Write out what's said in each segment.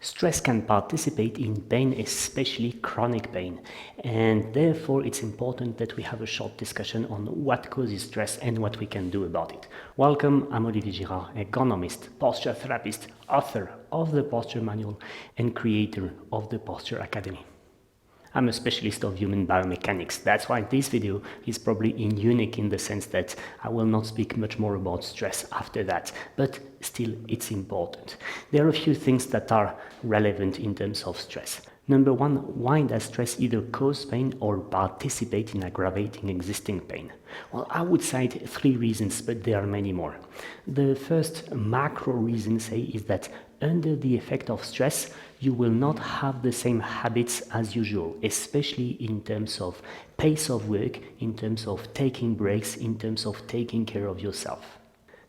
Stress can participate in pain, especially chronic pain, and therefore it's important that we have a short discussion on what causes stress and what we can do about it. Welcome, I'm Olivier Girard, economist, posture therapist, author of the Posture Manual, and creator of the Posture Academy. I'm a specialist of human biomechanics. That's why this video is probably unique in the sense that I will not speak much more about stress after that, but still it's important. There are a few things that are relevant in terms of stress. Number one, why does stress either cause pain or participate in aggravating existing pain? Well, I would cite three reasons, but there are many more. The first macro reason, say, is that under the effect of stress, you will not have the same habits as usual, especially in terms of pace of work, in terms of taking breaks, in terms of taking care of yourself.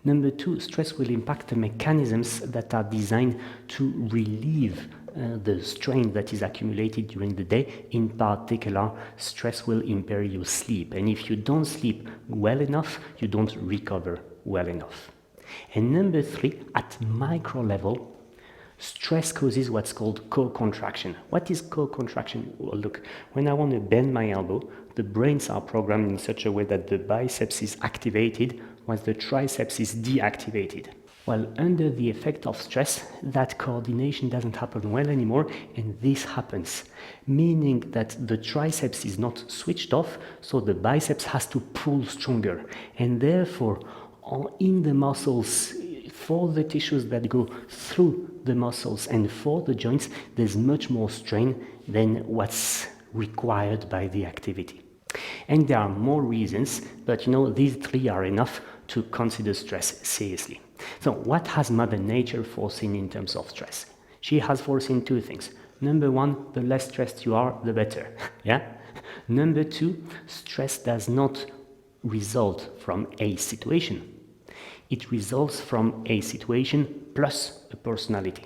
Number two, stress will impact the mechanisms that are designed to relieve the strain that is accumulated during the day. In particular, stress will impair your sleep. And if you don't sleep well enough, you don't recover well enough. And number three, at micro level, stress causes what's called co-contraction. What is co-contraction? Well, look, when I want to bend my elbow, the brains are programmed in such a way that the biceps is activated while the triceps is deactivated. Well, under the effect of stress, that coordination doesn't happen well anymore, and this happens, meaning that the triceps is not switched off, so the biceps has to pull stronger, and therefore, in the muscles, for the tissues that go through the muscles and for the joints, there's much more strain than what's required by the activity. And there are more reasons, but these three are enough to consider stress seriously. So what has Mother Nature foreseen in terms of stress? She has foreseen two things. Number one, the less stressed you are, the better. Yeah? Number two, stress does not result from a situation. It results from a situation plus a personality.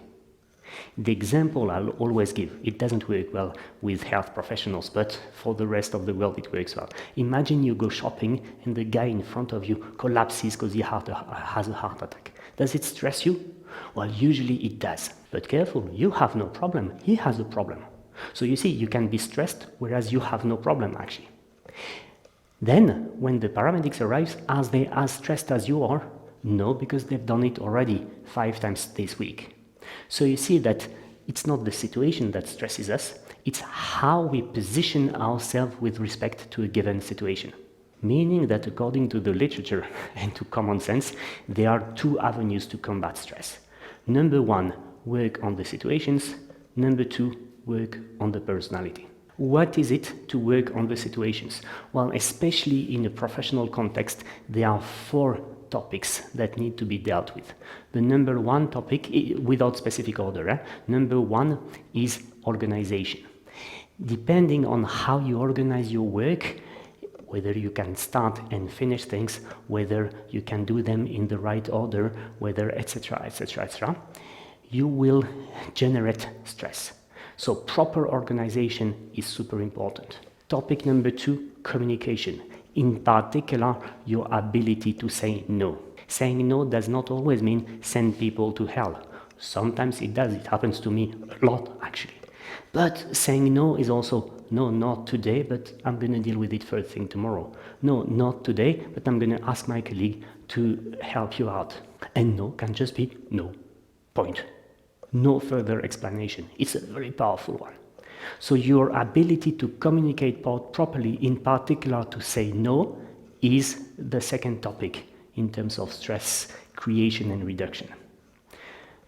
The example I'll always give, it doesn't work well with health professionals, but for the rest of the world it works well. Imagine you go shopping and the guy in front of you collapses because he has a heart attack. Does it stress you? Well, usually it does. But careful, you have no problem. He has a problem. So you see, you can be stressed, whereas you have no problem actually. Then, when the paramedics arrive, are they as stressed as you are? No, because they've done it already 5 times this week. So you see that it's not the situation that stresses us, it's how we position ourselves with respect to a given situation. Meaning that according to the literature and to common sense, there are 2 avenues to combat stress. Number 1, work on the situations. Number 2, work on the personality. What is it to work on the situations? Well, especially in a professional context, there are 4 topics that need to be dealt with. The number 1 topic, without specific order, number 1 is organization. Depending on how you organize your work, whether you can start and finish things, whether you can do them in the right order, whether etc., etc., etc., you will generate stress. So proper organization is super important. Topic number 2, communication. In particular, your ability to say no. Saying no does not always mean send people to hell. Sometimes it does. It happens to me a lot, actually. But saying no is also, no, not today, but I'm going to deal with it first thing tomorrow. No, not today, but I'm going to ask my colleague to help you out. And no can just be no. Point. No further explanation. It's a very powerful one. So your ability to communicate properly, in particular to say no, is the second topic in terms of stress creation and reduction.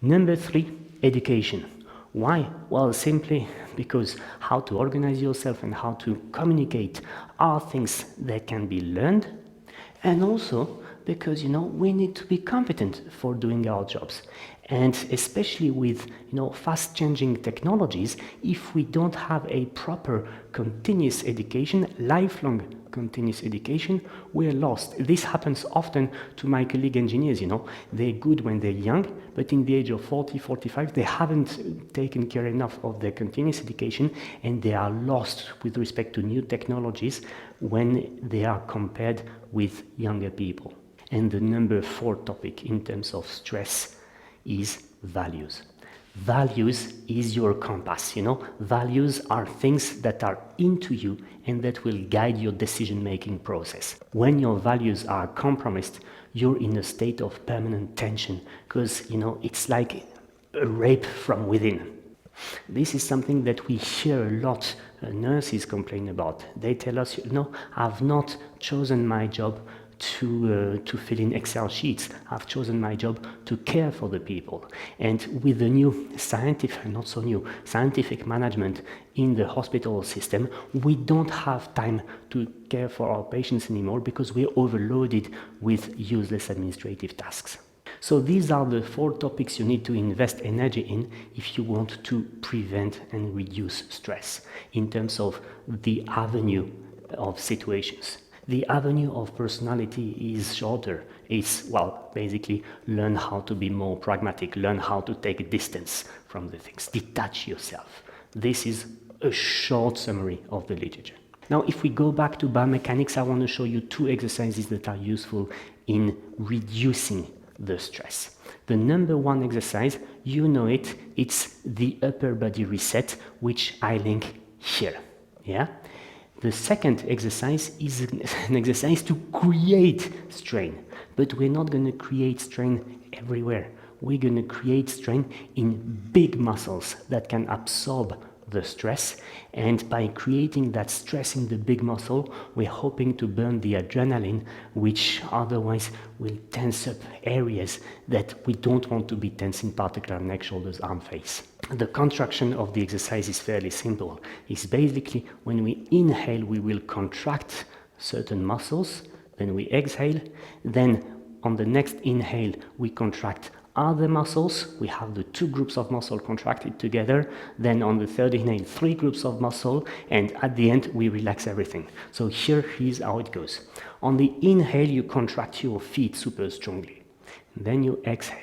Number 3, education. Why? Well, simply because how to organize yourself and how to communicate are things that can be learned, and also because we need to be competent for doing our jobs. And especially with fast changing technologies, if we don't have a proper continuous education, lifelong continuous education, we're lost. This happens often to my colleague engineers, they're good when they're young, but in the age of 40, 45, they haven't taken care enough of their continuous education, and they are lost with respect to new technologies when they are compared with younger people. And the number 4 topic in terms of stress is values. Values is your compass, Values are things that are into you and that will guide your decision-making process. When your values are compromised, you're in a state of permanent tension because, it's like a rape from within. This is something that we hear a lot. Nurses complain about. They tell us, I've not chosen my job to fill in Excel sheets. I've chosen my job to care for the people. And with the new scientific management in the hospital system, we don't have time to care for our patients anymore because we're overloaded with useless administrative tasks. So these are the 4 topics you need to invest energy in if you want to prevent and reduce stress in terms of the avenue of situations. The avenue of personality is shorter. It's, basically learn how to be more pragmatic, learn how to take distance from the things, detach yourself. This is a short summary of the literature. Now, if we go back to biomechanics, I want to show you 2 exercises that are useful in reducing the stress. The number 1 exercise, it's the upper body reset, which I link here. Yeah? The second exercise is an exercise to create strain, but we're not going to create strain everywhere. We're going to create strain in big muscles that can absorb the stress, and by creating that stress in the big muscle, we're hoping to burn the adrenaline, which otherwise will tense up areas that we don't want to be tense, in particular neck, shoulders, arm, face. The contraction of the exercise is fairly simple. It's basically when we inhale, we will contract certain muscles, then we exhale, then on the next inhale, we contract other muscles. We have the 2 groups of muscle contracted together. Then on the third inhale, 3 groups of muscle, and at the end, we relax everything. So here's how it goes. On the inhale, you contract your feet super strongly. Then you exhale.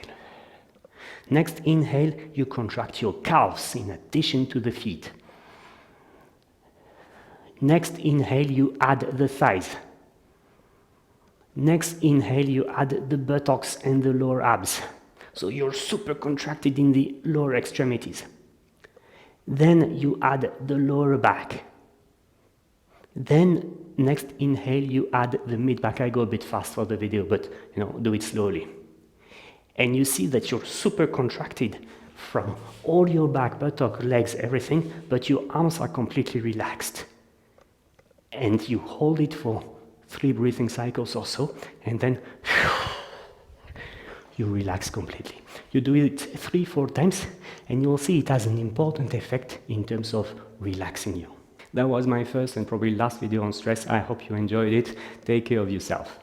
Next inhale, you contract your calves in addition to the feet. Next inhale, you add the thighs. Next inhale, you add the buttocks and the lower abs. So you're super contracted in the lower extremities. Then you add the lower back. Then next inhale, you add the mid back. I go a bit fast for the video, but do it slowly. And you see that you're super contracted from all your back, buttock, legs, everything, but your arms are completely relaxed. And you hold it for 3 breathing cycles or so, and then you relax completely. You do it 3-4 times, and you'll see it has an important effect in terms of relaxing you. That was my first and probably last video on stress. I hope you enjoyed it. Take care of yourself.